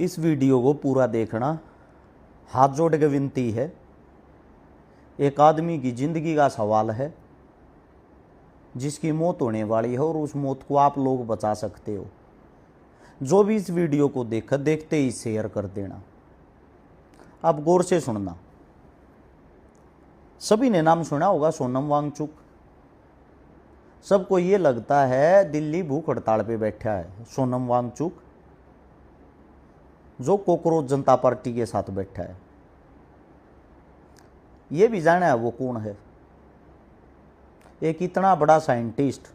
इस वीडियो को पूरा देखना, हाथ जोड़ के विनती है। एक आदमी की जिंदगी का सवाल है जिसकी मौत होने वाली है और उस मौत को आप लोग बचा सकते हो। जो भी इस वीडियो को देखते ही शेयर कर देना। अब गौर से सुनना। सभी ने नाम सुना होगा सोनम वांगचुक। सबको ये लगता है दिल्ली भूख हड़ताल पे बैठा है सोनम वांगचुक, जो कॉकरोच जनता पार्टी के साथ बैठा है। ये भी जाना है वो कौन है। एक इतना बड़ा साइंटिस्ट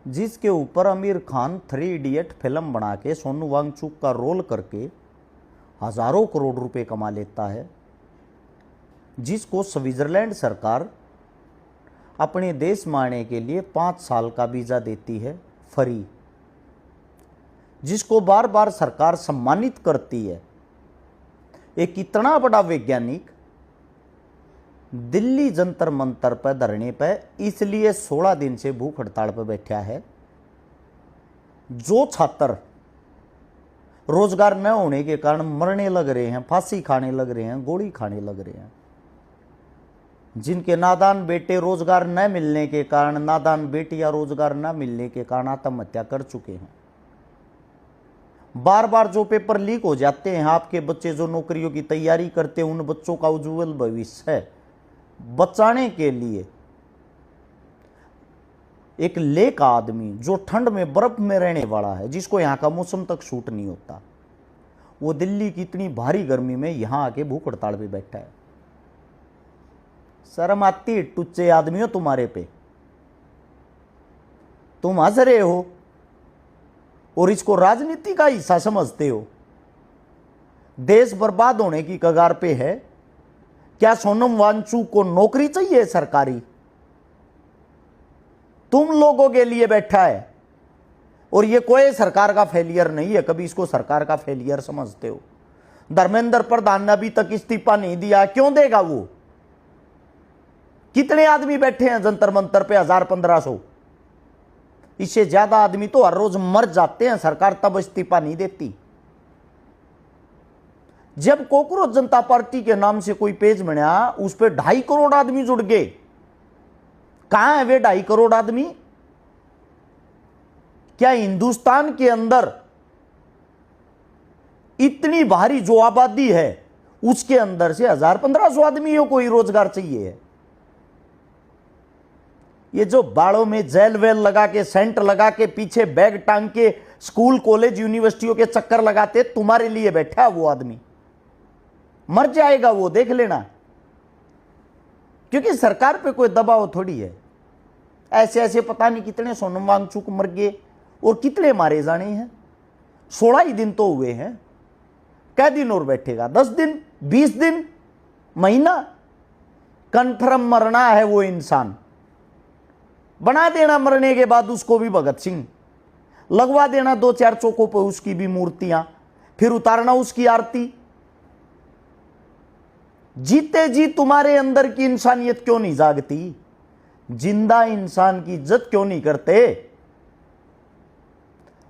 जिसके ऊपर आमिर खान 3 इडियट फिल्म बना के सोनू वांगचुक का रोल करके हजारों करोड़ रुपए कमा लेता है, जिसको स्विट्जरलैंड सरकार अपने देश में आने के लिए 5 साल का वीजा देती है फ्री, जिसको बार बार सरकार सम्मानित करती है। एक इतना बड़ा वैज्ञानिक दिल्ली जंतर मंतर पर धरने पर इसलिए 16 दिन से भूख हड़ताल पर बैठा है। जो छात्र रोजगार न होने के कारण मरने लग रहे हैं, फांसी खाने लग रहे हैं, गोली खाने लग रहे हैं, जिनके नादान बेटे रोजगार न मिलने के कारण, नादान बेटियां रोजगार न मिलने के कारण आत्महत्या कर चुके हैं। बार बार जो पेपर लीक हो जाते हैं, आपके बच्चे जो नौकरियों की तैयारी करते हैं, उन बच्चों का उज्जवल भविष्य है बचाने के लिए एक लेह का आदमी जो ठंड में बर्फ में रहने वाला है, जिसको यहां का मौसम तक सूट नहीं होता, वो दिल्ली की इतनी भारी गर्मी में यहां आके भूख हड़ताल पे बैठा है। शर्म आती टुच्चे आदमियों तुम्हारे पे। तुम हंस रहे हो और इसको राजनीति का हिस्सा समझते हो। देश बर्बाद होने की कगार पे है। क्या सोनम वांगचुक को नौकरी चाहिए सरकारी? तुम लोगों के लिए बैठा है और ये कोई सरकार का फेलियर नहीं है। कभी इसको सरकार का फेलियर समझते हो? धर्मेंद्र प्रधान ने अभी तक इस्तीफा नहीं दिया, क्यों देगा वो? कितने आदमी बैठे हैं जंतर मंतर पे? 1000-1500। इससे ज्यादा आदमी तो हर रोज मर जाते हैं, सरकार तब इस्तीफा नहीं देती। जब कॉकरोच जनता पार्टी के नाम से कोई पेज बना, उस पर 2.5 करोड़ आदमी जुड़ गए। कहां है वे 2.5 करोड़ आदमी? क्या हिंदुस्तान के अंदर इतनी भारी जो आबादी है उसके अंदर से 1000-1500 आदमी को कोई रोजगार चाहिए है? ये जो बाड़ों में जेल वेल लगा के, सेंट लगा के, पीछे बैग टांग के स्कूल कॉलेज यूनिवर्सिटियों के चक्कर लगाते, तुम्हारे लिए बैठा है वो आदमी। मर जाएगा वो, देख लेना। क्योंकि सरकार पे कोई दबाव थोड़ी है। ऐसे ऐसे पता नहीं कितने सोनम वांगचुक मर गए और कितने मारे जाने हैं। 16 ही दिन तो हुए हैं। कै दिन और बैठेगा? 10 दिन, 20 दिन, महीना? कन्फर्म मरना है वो इंसान। बना देना मरने के बाद उसको भी भगत सिंह, लगवा देना 2-4 चौकों पर उसकी भी मूर्तियां, फिर उतारना उसकी आरती। जीते जी तुम्हारे अंदर की इंसानियत क्यों नहीं जागती? जिंदा इंसान की इज्जत क्यों नहीं करते?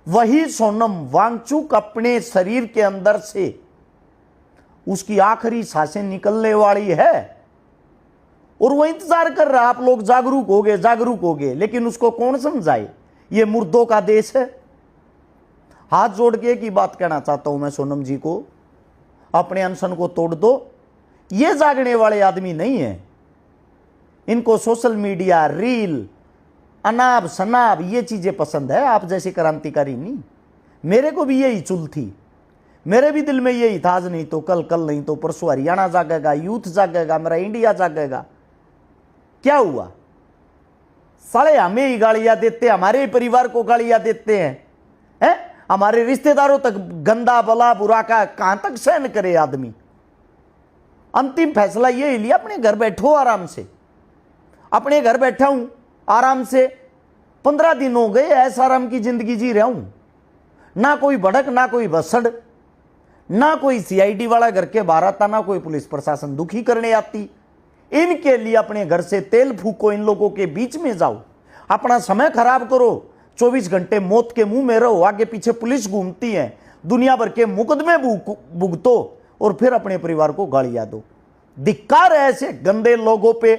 वही सोनम वांगचुक अपने शरीर के अंदर से उसकी आखिरी सांसें निकलने वाली है और वो इंतजार कर रहा है आप लोग जागरूक होगे, लेकिन उसको कौन समझाए? ये मुर्दों का देश है। हाथ जोड़ के एक ही बात कहना चाहता हूं मैं सोनम जी को, अपने अनशन को तोड़ दो। ये जागने वाले आदमी नहीं है। इनको सोशल मीडिया, रील, अनाब शनाब ये चीजें पसंद है। आप जैसे क्रांतिकारी नहीं। मेरे को भी यही चुल थी, मेरे भी दिल में यही था, आज नहीं तो कल, कल नहीं तो परसों हरियाणा जागेगा, यूथ जागेगा, मेरा इंडिया जागेगा। क्या हुआ? साले हमें ही गालियां देते, हमारे ही परिवार को गालियां देते हैं, हमारे रिश्तेदारों तक गंदा भला बुरा का कहां तक सहन करे आदमी? अंतिम फैसला ये लिया, अपने घर बैठो आराम से। अपने घर बैठा हूं आराम से, 15 दिन हो गए ऐसा आराम की जिंदगी जी रहा हूं। ना कोई भड़क, ना कोई भसड़, ना कोई सीआईडी वाला घर के बाहर आता, ना कोई पुलिस प्रशासन दुखी करने आती। इनके लिए अपने घर से तेल फूको, इन लोगों के बीच में जाओ, अपना समय खराब करो, 24 घंटे मौत के मुंह में रहो, आगे पीछे पुलिस घूमती है, दुनिया भर के मुकदमे भुगतो और फिर अपने परिवार को गालियां दो। धिक्कार है ऐसे गंदे लोगों पे।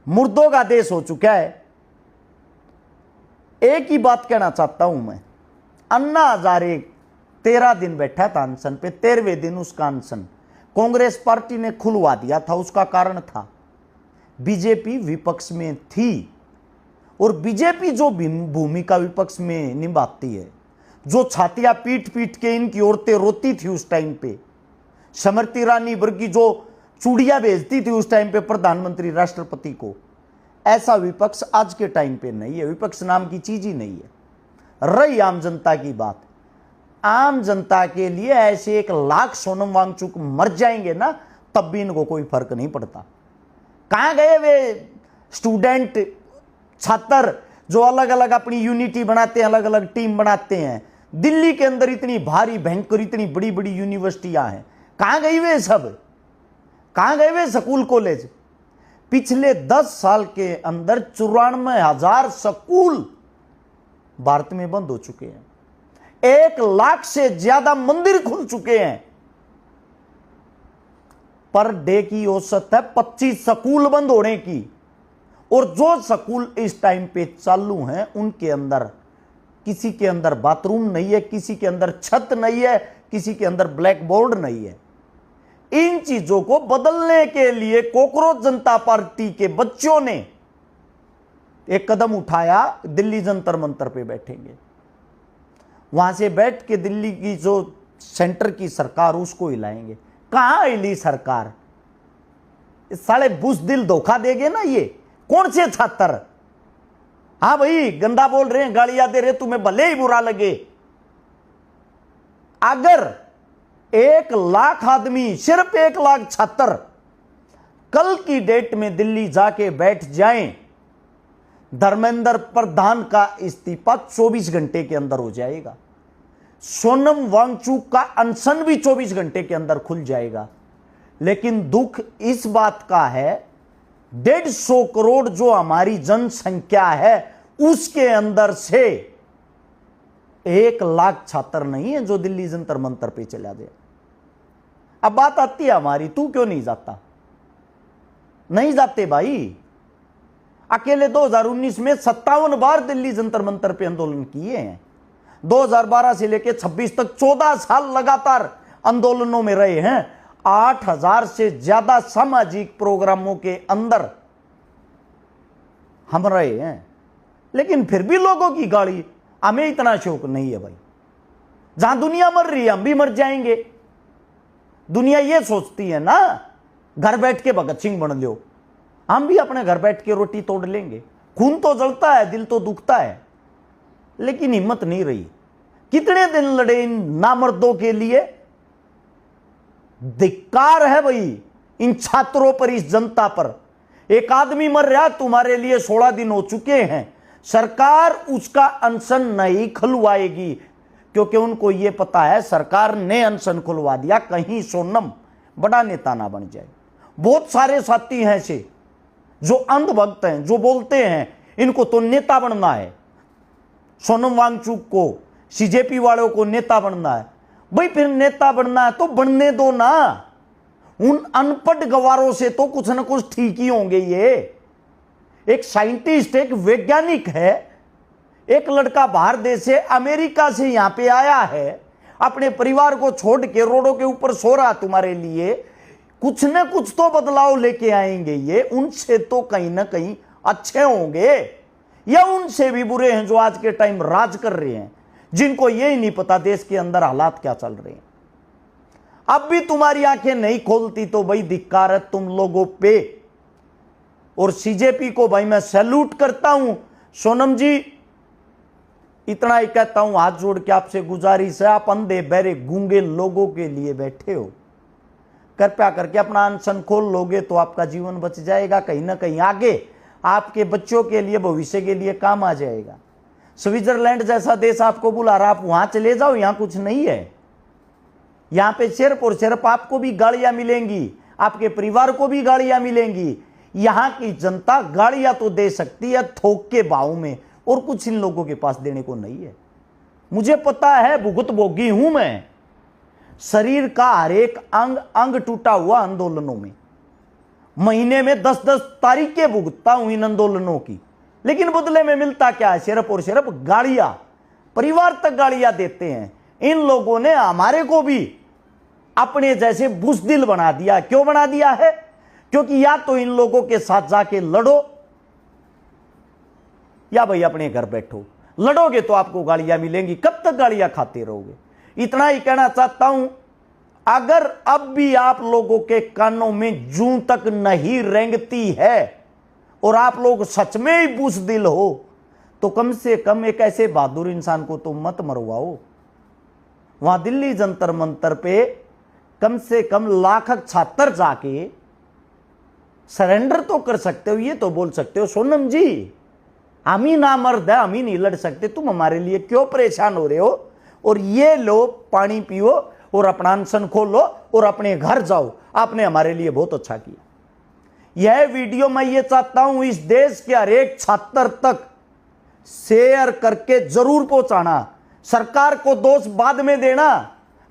मुर्दों का देश हो चुका है। एक ही बात कहना चाहता हूं मैं, अन्ना हजारे 13 दिन बैठा था अनशन पे, 13वें दिन उसका अनशन कांग्रेस पार्टी ने खुलवा दिया था। उसका कारण था बीजेपी विपक्ष में थी, और बीजेपी जो भूमिका विपक्ष में निभाती है, जो छातियां पीट पीट के इनकी औरतें रोती थी उस टाइम पे, स्मृति ईरानी वर्गी जो चूड़ियां भेजती थी उस टाइम पे प्रधानमंत्री राष्ट्रपति को, ऐसा विपक्ष आज के टाइम पे नहीं है। विपक्ष नाम की चीज ही नहीं है। रही आम जनता की बात, आम जनता के लिए ऐसे 1 लाख सोनम वांगचुक मर जाएंगे ना, तब भी इनको कोई फर्क नहीं पड़ता। कहां गए वे स्टूडेंट, छात्र जो अलग अलग अपनी यूनिटी बनाते हैं, अलग अलग टीम बनाते हैं। दिल्ली के अंदर इतनी भारी भयंकर इतनी बड़ी बड़ी यूनिवर्सिटियां हैं, कहां गई वे सब? कहां गए वे स्कूल कॉलेज? पिछले 10 साल के अंदर 94,000 स्कूल भारत में बंद हो चुके हैं। 1 लाख से ज्यादा मंदिर खुल चुके हैं। पर डे की औसत है 25 स्कूल बंद होने की, और जो स्कूल इस टाइम पे चालू हैं उनके अंदर किसी के अंदर बाथरूम नहीं है, किसी के अंदर छत नहीं है, किसी के अंदर ब्लैक बोर्ड नहीं है। इन चीजों को बदलने के लिए कॉकरोच जनता पार्टी के बच्चों ने एक कदम उठाया। दिल्ली जंतर मंतर पे बैठेंगे, वहां से बैठ के दिल्ली की जो सेंटर की सरकार उसको हिलाएंगे। कहां हिली सरकार? साले बुज़दिल धोखा देंगे ना ये। कौन से छात्र? हाँ भाई, गंदा बोल रहे हैं, गालियां दे रहे, तुम्हें भले ही बुरा लगे। अगर 1 लाख आदमी, सिर्फ 1 लाख छात्र कल की डेट में दिल्ली जाके बैठ जाएं, धर्मेंद्र प्रधान का इस्तीफा 24 घंटे के अंदर हो जाएगा। सोनम वांगचुक का अनशन भी 24 घंटे के अंदर खुल जाएगा। लेकिन दुख इस बात का है, 150 करोड़ जो हमारी जनसंख्या है उसके अंदर से 1 लाख छात्र नहीं है जो दिल्ली जंतर मंतर पे चला गया। अब बात आती है हमारी, तू क्यों नहीं जाता? नहीं जाते भाई। अकेले 2019 में 57 बार दिल्ली जंतर मंतर पे आंदोलन किए हैं। 2012 से लेकर 26 तक 14 साल लगातार आंदोलनों में रहे हैं। 8,000 से ज्यादा सामाजिक प्रोग्रामों के अंदर हम रहे हैं। लेकिन फिर भी लोगों की गाली, हमें इतना शौक नहीं है भाई। जहां दुनिया मर रही है हम भी मर जाएंगे। दुनिया ये सोचती है ना, घर बैठ के भगत सिंह बन लो, हम भी अपने घर बैठ के रोटी तोड़ लेंगे। खून तो जलता है, दिल तो दुखता है, लेकिन हिम्मत नहीं रही। कितने दिन लड़े इन नामर्दों के लिए। धिक्कार है भाई इन छात्रों पर, इस जनता पर। एक आदमी मर रहा, तुम्हारे लिए 16 दिन हो चुके हैं। सरकार उसका अनशन नहीं खुलवाएगी, क्योंकि उनको यह पता है सरकार ने अनशन खुलवा दिया, कहीं सोनम बड़ा नेता ना बन जाए। बहुत सारे साथी हैं ऐसे जो अंधभक्त हैं, जो बोलते हैं इनको तो नेता बनना है, सोनम वांगचुक को, सीजेपी वालों को नेता बनना है। भाई फिर नेता बनना है तो बनने दो ना। उन अनपढ़ गवारों से तो कुछ ना कुछ ठीक ही होंगे। ये एक साइंटिस्ट, एक वैज्ञानिक है, एक लड़का बाहर देश से, अमेरिका से यहां पे आया है, अपने परिवार को छोड़ के रोडों के ऊपर सो रहा तुम्हारे लिए। कुछ ना कुछ तो बदलाव लेके आएंगे ये। उनसे तो कहीं ना कहीं अच्छे होंगे, या उनसे भी बुरे हैं जो आज के टाइम राज कर रहे हैं, जिनको यही नहीं पता देश के अंदर हालात क्या चल रहे हैं। अब भी तुम्हारी आंखें नहीं खोलती तो भाई धिक्कार है तुम लोगों पे। और सीजेपी को भाई मैं सैल्यूट करता हूं। सोनम जी, इतना ही कहता हूं, हाथ जोड़ के आपसे गुजारिश है, आप अंधे बहरे गूंगे लोगों के लिए बैठे हो, कृपया करके अपना अनशन खोल लोगे तो आपका जीवन बच जाएगा। कहीं ना कहीं आगे आपके बच्चों के लिए, भविष्य के लिए काम आ जाएगा। स्विट्जरलैंड जैसा देश आपको बुला रहा, आप वहां चले जाओ, यहां कुछ नहीं है। यहां पे सिर्फ और सिर्फ आपको भी गालियां मिलेंगी, आपके परिवार को भी गालियां मिलेंगी। यहां की जनता गालियां तो दे सकती है थोक के भाव में, और कुछ इन लोगों के पास देने को नहीं है। मुझे पता है, भुगत भोगी हूं मैं। शरीर का हर एक अंग अंग टूटा हुआ आंदोलनों में, महीने में 10-10 तारीखें भुगतता हूं इन आंदोलनों की, लेकिन बदले में मिलता क्या है? सिर्फ और सिर्फ गालियां। परिवार तक गालियां देते हैं। इन लोगों ने हमारे को भी अपने जैसे बुज़दिल बना दिया। क्यों बना दिया है? क्योंकि या तो इन लोगों के साथ जाके लड़ो, या भाई अपने घर बैठो। लड़ोगे तो आपको गालियां मिलेंगी, कब तक गालियां खाते रहोगे? इतना ही कहना चाहता हूं, अगर अब भी आप लोगों के कानों में जूं तक नहीं रेंगती है और आप लोग सच में ही बुज़दिल हो, तो कम से कम एक ऐसे बहादुर इंसान को तो मत मरवाओ। वहां दिल्ली जंतर मंतर पे कम से कम लाख छात्र जाके सरेंडर तो कर सकते हो, ये तो बोल सकते हो सोनम जी हम ही ना मर्द है, हम ही नहीं लड़ सकते, तुम हमारे लिए क्यों परेशान हो रहे हो? और ये लो पानी पियो और अपना अनशन खोलो और अपने घर जाओ। आपने हमारे लिए बहुत अच्छा किया। यह वीडियो मैं ये चाहता हूं इस देश के हर एक छात्र तक शेयर करके जरूर पहुंचाना। सरकार को दोष बाद में देना,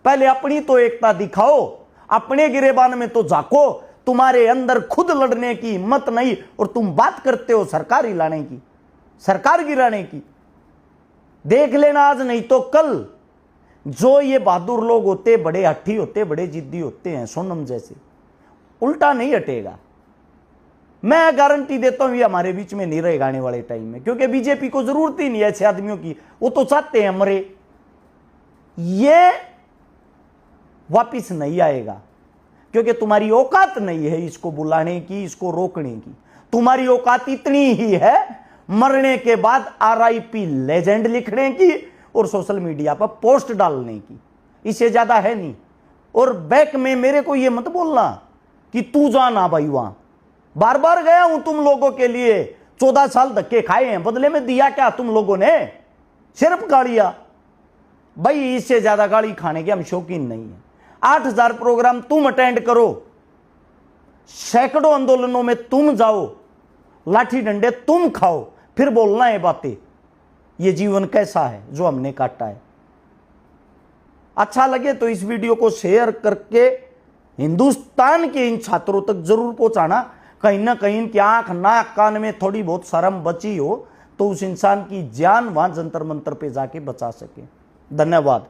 पहले अपनी तो एकता दिखाओ, अपने गिरेबान में तो झांको। तुम्हारे अंदर खुद लड़ने की हिम्मत नहीं और तुम बात करते हो सरकार हिलाने की, सरकार गिराने की। देख लेना आज नहीं तो कल, जो ये बहादुर लोग होते, बड़े हट्ठी होते, बड़े जिद्दी होते हैं सोनम जैसे, उल्टा नहीं हटेगा। मैं गारंटी देता हूं ये हमारे बीच में नहीं रहेगा आने वाले टाइम में, क्योंकि बीजेपी को जरूरत ही नहीं है ऐसे आदमियों की। वो तो चाहते हैं मरे, ये वापिस नहीं आएगा, क्योंकि तुम्हारी औकात नहीं है इसको बुलाने की, इसको रोकने की। तुम्हारी औकात इतनी ही है मरने के बाद RIP लेजेंड लिखने की और सोशल मीडिया पर पोस्ट डालने की, इससे ज्यादा है नहीं। और बैक में मेरे को ये मत बोलना कि तू जाना भाई, वहां बार बार गया हूं तुम लोगों के लिए, 14 साल धक्के खाए हैं, बदले में दिया क्या तुम लोगों ने? सिर्फ गालियां। भाई इससे ज्यादा गाली खाने के हम शौकीन नहीं है। 8000 प्रोग्राम तुम अटेंड करो, सैकड़ों आंदोलनों में तुम जाओ, लाठी डंडे तुम खाओ, फिर बोलना है बातें। ये जीवन कैसा है जो हमने काटा है? अच्छा लगे तो इस वीडियो को शेयर करके हिंदुस्तान के इन छात्रों तक जरूर पहुंचाना। कहीं ना कहीं इनकी आंख नाक कान में थोड़ी बहुत शर्म बची हो तो उस इंसान की जान वहां जंतर मंतर पे जाके बचा सके। धन्यवाद।